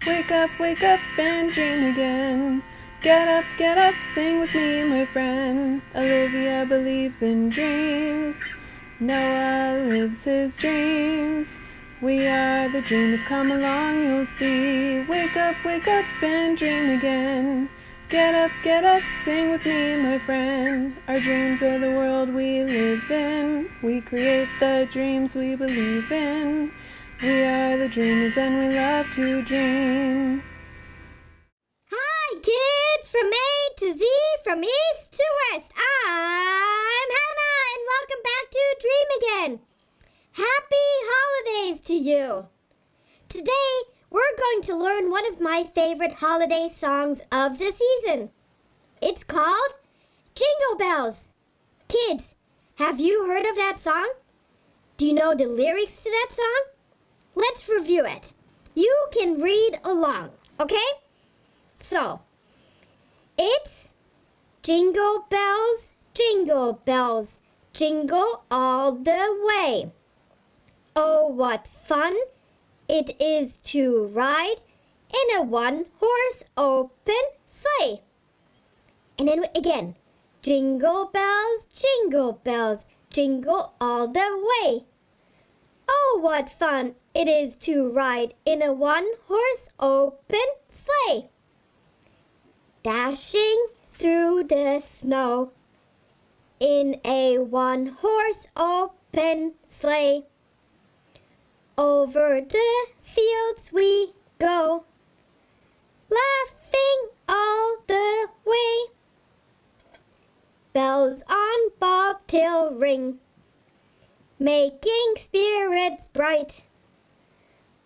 wake up and dream again. Get up, sing with me, my friend. Olivia believes in dreams. Noah lives his dreams. We are the dreamers, come along, you'll see. Wake up and dream again. Get up, sing with me, my friend. Our dreams are the world we live in. We create the dreams we believe in. We are the dreamers and we love to dream. Hi, kids! From A to Z, from East to West, I'm Hannah, and welcome back to Dream Again. Happy holidays to you! Today, we're going to learn one of my favorite holiday songs of the season. It's called Jingle Bells. Kids, have you heard of that song? Do you know the lyrics to that song? Let's review it. You can read along, okay? So, it's jingle bells, jingle all the way. Oh, what fun it is to ride in a one-horse open sleigh. And then again, jingle bells, jingle all the way. Oh, what fun it is to ride in a one-horse open sleigh. Dashing through the snow in a one-horse open sleigh. Over the fields we go, laughing all the way. Bells on bobtail ring, making spirits bright.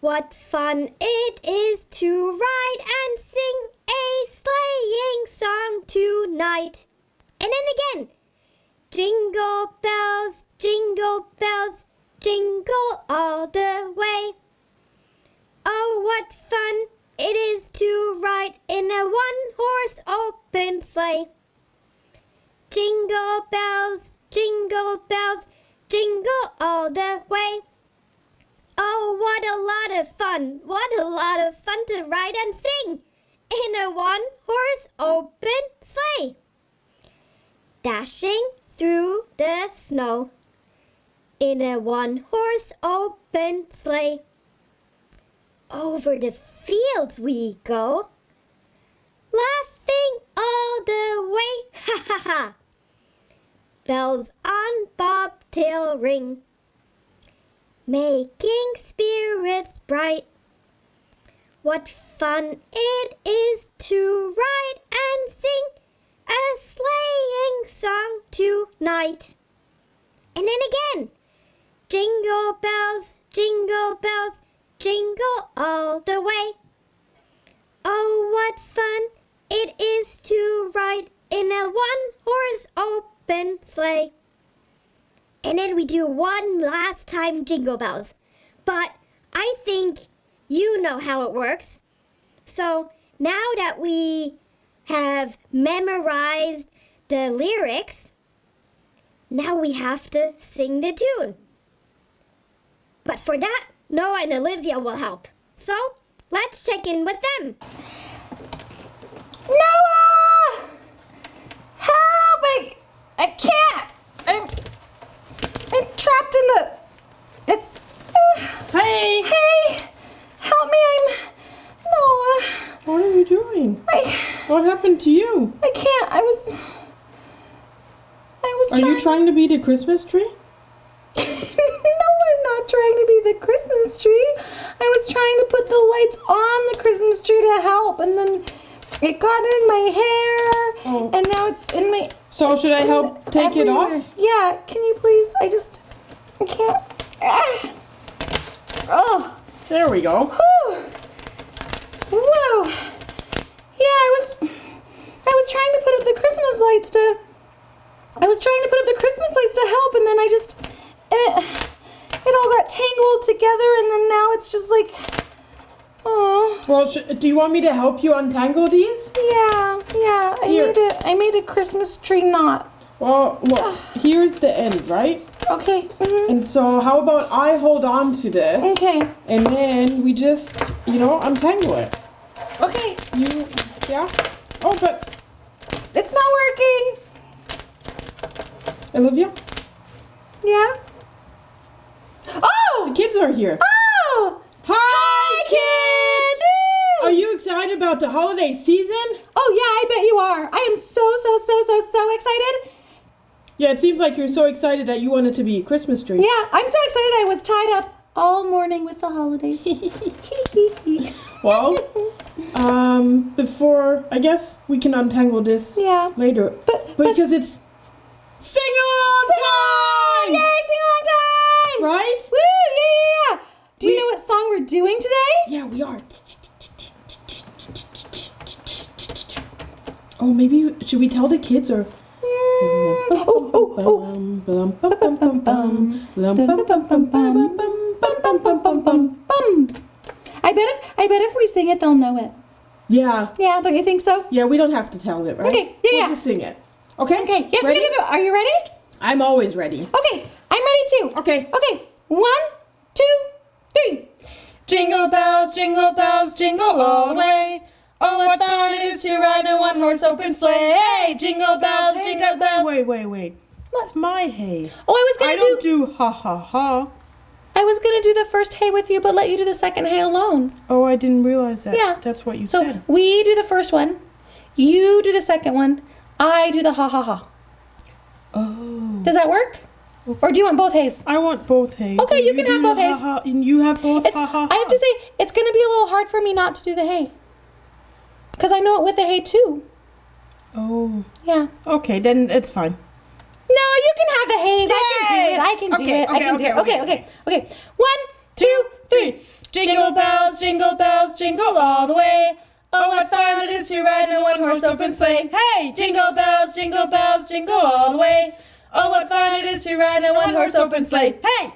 What fun it is to ride and sing a sleighing song tonight. And then again, jingle bells, jingle all the way. Oh, what fun it is to ride in a one-horse open sleigh. Jingle bells, jingle all the way. Oh, what a lot of fun to ride and sing in a one-horse open sleigh. Dashing through the snow in a one-horse open sleigh. Over the fields we go, laughing all the way. Ha ha ha! Bells on bobtail ring, making spirits bright. What fun it is to ride and sing a sleighing song tonight. And then again, jingle bells, jingle all the way. Oh, what fun it is to ride in a one-horse open sleigh. And then we do one last time jingle bells. But I think you know how it works. So now that we have memorized the lyrics, now we have to sing the tune. But for that, Noah and Olivia will help. So let's check in with them. Noah! Help! I can't! I'm trapped in the... Hey! Hey! Help me, Noah! What are you doing? What happened to you? I can't, I was Are you trying to be the Christmas tree? No, I'm not trying to be the Christmas tree. I was trying to put the lights on the Christmas tree to help, and then it got in my hair, and now it's in my... So should I help take it off? Yeah, can you please? I can't... Oh. There we go. Whew. Whoa. Yeah, I was trying to put up the Christmas lights to... help, and then it all got tangled together, and then now it's just like... Oh. Well, do you want me to help you untangle these? Yeah. I made a Christmas tree knot. Well, look, here's the end, right? Okay. Mm-hmm. And so how about I hold on to this? Okay. And then we just, untangle it. Okay, Yeah? Oh, but it's not working. Olivia, Yeah. Oh! the kids are here. Oh! Hi, kids! Are you excited about the holiday season? Oh yeah, I bet you are. I am so excited. Yeah, it seems like you're so excited that you want it to be a Christmas tree. Yeah, I'm so excited. I was tied up all morning with the holidays. Well, before, I guess we can untangle this later. But because it's sing-along time! Yay, sing-along time! Right? Woo, yeah. Do you know what song we're doing today? Yeah, we are. Oh, maybe, should we tell the kids or... I bet if we sing it, they'll know it. Yeah. Yeah, don't you think so? Yeah, we don't have to tell it, right? Okay, We'll just sing it. Okay? Okay, yeah, Ready? Are you ready? I'm always ready. Okay, I'm ready too. Okay. Okay, 1, 2, 3. Jingle bells, jingle all the way. Oh, what fun it is to ride in one horse open sleigh. Hey, jingle bells, jingle bells. Wait. That's my hay. Oh, I don't do ha ha ha. I was gonna do the first hay with you, but let you do the second hay alone. Oh, I didn't realize that. Yeah. That's what you So said. we do the first one, you do the second one, I do the ha ha ha. Oh. Does that work? Or do you want both hays? I want both hays. Okay, And you can do have both the hays. ha-ha, and you have both It's, ha ha ha. I have to say, it's gonna be a little hard for me not to do the hay. Because I know it with the hay too. Oh. Yeah. Okay, then it's fine. No, you can have the hays. I can do it. I can do Okay, it. I can do it. okay. Okay. 1, 2, 3. Jingle bells, jingle all the way. Oh, what fun it is to ride in a one-horse open sleigh. Hey, jingle bells, jingle all the way. Oh, what fun it is to ride in a one-horse open sleigh. Hey,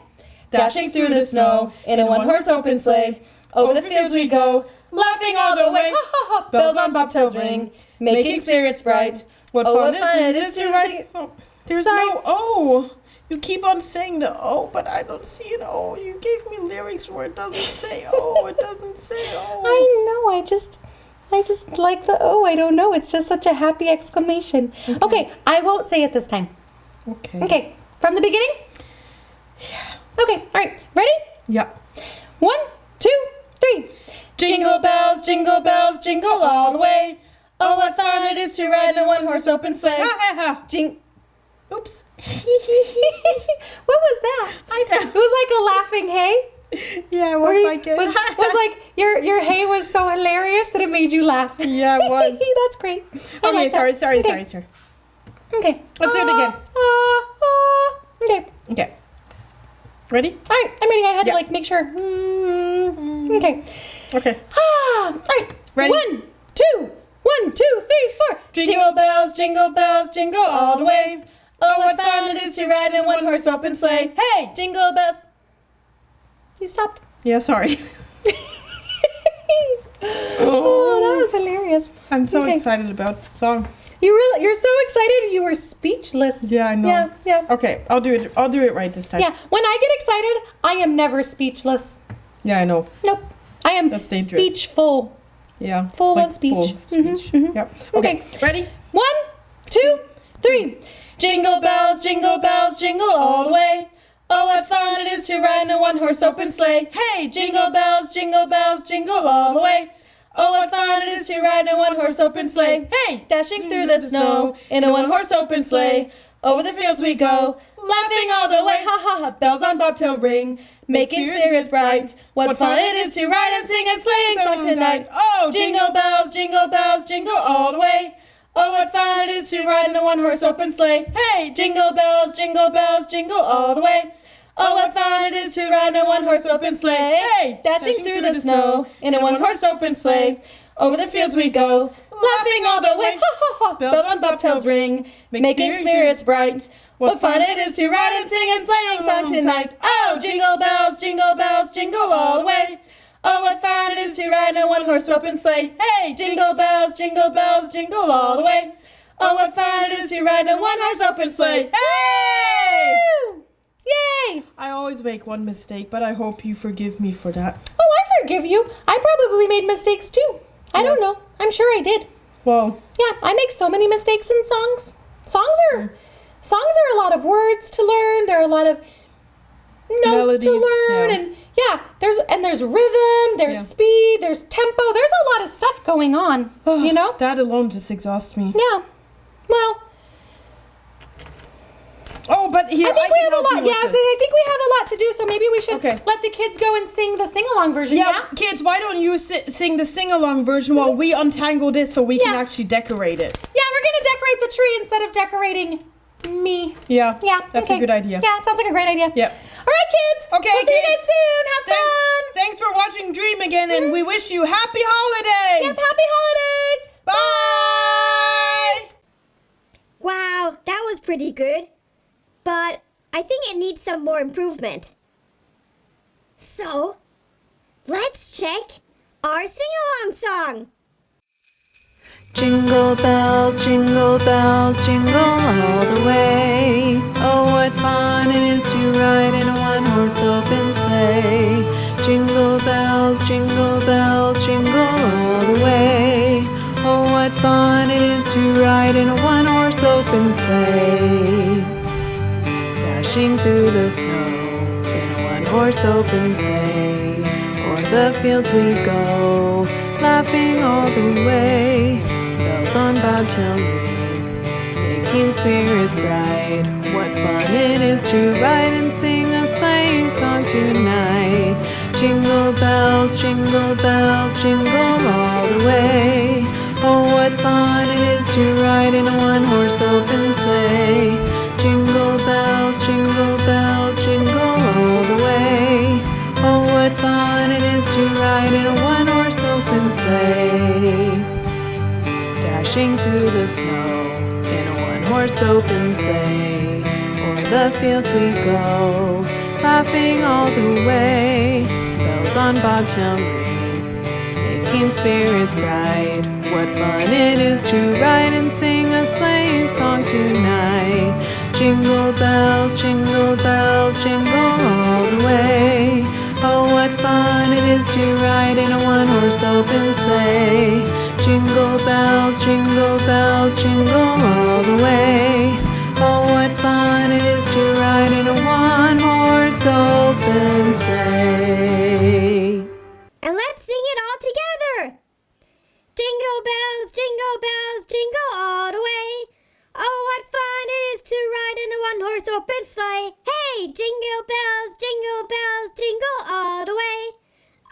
dashing through the snow in a one-horse open sleigh. Over the fields we go, laughing all the way. Ha, ha, ha. Bells on bobtails ring, making spirits bright. What fun it is to ride. Oh, there's Sorry. no O. You keep on saying the O, but I don't see an O. You gave me lyrics where it doesn't say O. It doesn't say O. I know. I just like the O. I don't know. It's just such a happy exclamation. Okay, I won't say it this time. Okay. Okay, from the beginning? Yeah. Okay, all right. Ready? Yeah. 1, 2, 3. Jingle bells, jingle all the way. Oh, what fun it is to ride in a one-horse open sleigh. Oops. What was that? It was like a laughing hay. Yeah, it was like it. Was like your hay was so hilarious that it made you laugh. Yeah, it was. That's great. I Okay, like that. sorry. Okay. Let's do it again. Okay. Okay. Ready? All right, I'm ready. I had Yeah. to like make sure. Okay. Okay. All right. Ready? 1, 2, 1, 2, 3, 4. Jingle bells, jingle all the way. Oh, what fun it is to ride in one horse open sleigh. Hey, jingle bells. You stopped. Yeah, sorry. Oh, that was hilarious. I'm so Okay. excited about the song. You're so excited. You were speechless. Yeah, I know. Yeah. Okay, I'll do it right this time. Yeah. When I get excited, I am never speechless. Yeah, I know. Nope. I am That's dangerous. speechful. Yeah. Full of speech. Full of speech. Yep. Okay. Ready? 1, 2, 3. Jingle bells, jingle all the way. Oh, what fun it is to ride in a one-horse open sleigh. Hey, jingle bells, jingle all the way. Oh, what fun it is to ride in a one-horse open sleigh. Hey, dashing through the snow in a one-horse open sleigh. Over the fields we go, laughing all the way. Ha ha ha, bells on bobtails ring, making spirits bright. What fun it is to ride and sing a sleighing song tonight. Oh, jingle bells, jingle all the way. Oh, what fun it is to ride in a one-horse open sleigh. Hey, jingle bells, jingle all the way. Oh, what fun it is to ride in a one-horse open sleigh. Hey, dashing through the snow in a one-horse open sleigh. Over the fields we go, laughing all the way. Ha ha ha, bells on bobtails ring, making spirits bright. What fun it is to ride and sing a sleighing song tonight. Oh, jingle bells, jingle all the way. Oh, what fun it is to ride in a one-horse open sleigh. Hey, jingle bells, jingle all the way. Oh, what fun it is to ride in a one-horse open sleigh. Hey! Woo! Yay! I always make one mistake, but I hope you forgive me for that. Oh, I forgive you. I probably made mistakes too. I don't know. I'm sure I did. Well, Yeah, I make so many mistakes in songs. Songs are a lot of words to learn. There are a lot of notes to Melodies, learn, yeah. and there's rhythm, there's speed, there's tempo. There's a lot of stuff going on. You know? that alone just exhausts me. Yeah. Well, Oh, but here, I think we can have a help lot. you Yeah, with this. I think we have a lot to do. So maybe we should Okay. let the kids go and sing the sing-along version. Yeah, Yeah. kids, why don't you sing the sing-along version while we untangle this so we can Yeah. actually decorate it? Yeah, we're gonna decorate the tree instead of decorating me. Yeah. Yeah. That's okay. a good idea. Yeah, it sounds like a great idea. Yeah. All right, kids. Okay, We'll see you kids. guys soon. Have fun. Thanks for watching Dream Again, and we wish you happy holidays. Yep, happy holidays. Bye. Wow, that was pretty good. But I think it needs some more improvement. So, let's check our sing-along song. Jingle bells, jingle all the way. Oh, what fun it is to ride in a one-horse open sleigh. Jingle bells, jingle all the way. Oh, what fun it is to ride in a one-horse open sleigh. Dashing through the snow in a one-horse open sleigh. O'er the fields we go, laughing all the way. Bells on bobtail ring, making spirits bright. What fun it is to ride and sing a sleighing song tonight. Jingle bells, jingle all the way. Oh, what fun it is to ride in a one-horse open sleigh. Jingle bells, jingle all the way. Oh, what fun it is to ride in a one-horse open sleigh. Dashing through the snow in a one-horse open sleigh. O'er the fields we go, laughing all the way. Bells on bobtail ring, making spirits bright. What fun it is to ride and sing a sleighing song tonight. Jingle bells, jingle all the way. Oh, what fun it is to ride in a one-horse open sleigh. Jingle bells, jingle all the way. Oh, what fun it is to ride in a one-horse open sleigh. And let's sing it all together. Jingle bells, jingle all the way. Oh, what fun it is to ride in a one-horse open sleigh. Hey, jingle bells, jingle all the way.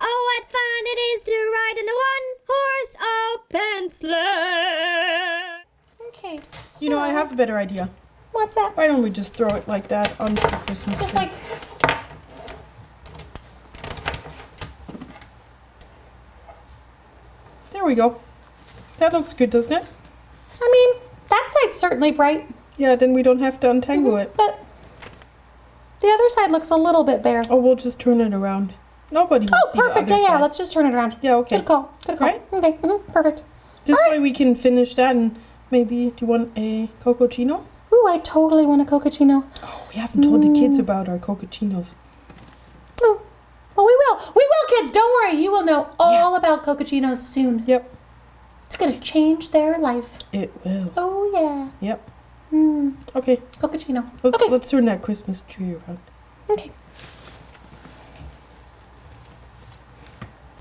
Oh, what fun it is to ride in a one-horse open sleigh. Okay. You know, I have a better idea. What's that? Why don't we just throw it like that onto the Christmas Just tree? like. There we go. That looks good, doesn't it? I mean, that side's certainly bright, Yeah, then we don't have to untangle it. but the other side looks a little bit bare. Oh, we'll just turn it around. Nobody will Oh, see perfect. the other Yeah, side. let's just turn it around. Yeah, okay. Good call. Good call. Right? Okay, perfect. This All way we can finish that, and maybe, do you want a cococino? Ooh, I totally want a cocacino. Oh, we haven't told the kids about our cocochinos. Oh, well, we will. We will, kids. Don't worry. You will know all about cocachinos soon. Yep, It's going to change their life. it will. Oh, yeah. Yep. Mm, Okay, cocachino. let's Okay. turn that Christmas tree around. Okay.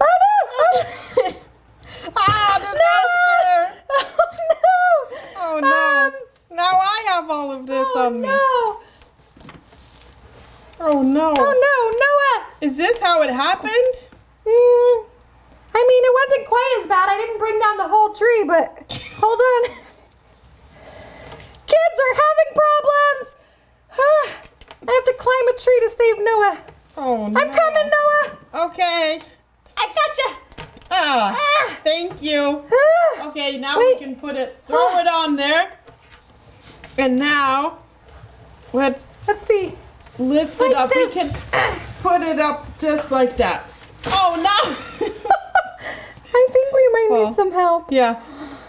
Oh, no! Ah, disaster! Oh, Oh no! no! Now I have all of this on me. No! Oh no! Oh, no, Noah! Is this how it happened? I mean, it wasn't quite as bad. I didn't bring down the whole tree, but hold on. Kids are having problems. I have to climb a tree to save Noah. Oh no! I'm coming, Noah. Okay. I gotcha. Ah, thank you. Ah. Okay, now Wait. we can throw it on there. And now, let's see. lift Like it up. this. We can put it up just like that. Oh no! I think we might Well. need some help. Yeah.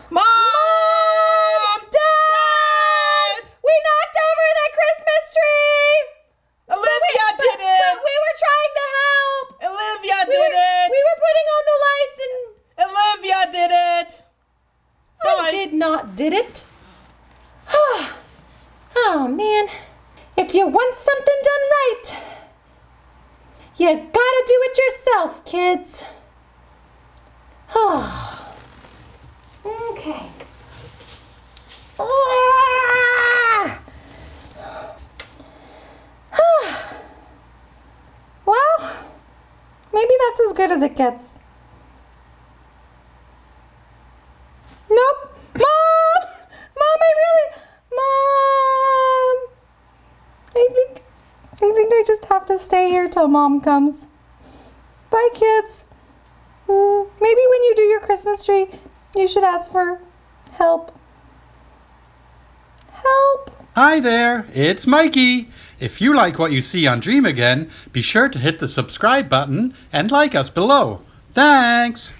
Mom! Dad! We knocked over the Christmas tree. Olivia did But it! we were trying to help. Olivia did it! We were putting on the lights and Olivia did not, did it? Oh, man. If you want something done right, you gotta do it yourself, kids. Okay. Well, maybe that's as good as it gets. Nope. Mom! Mom, Mom! I think I just have to stay here till Mom comes. Bye, kids. Maybe when you do your Christmas tree, you should ask for help. Help! Hi there, it's Mikey. If you like what you see on Dream Again, be sure to hit the subscribe button and like us below. Thanks!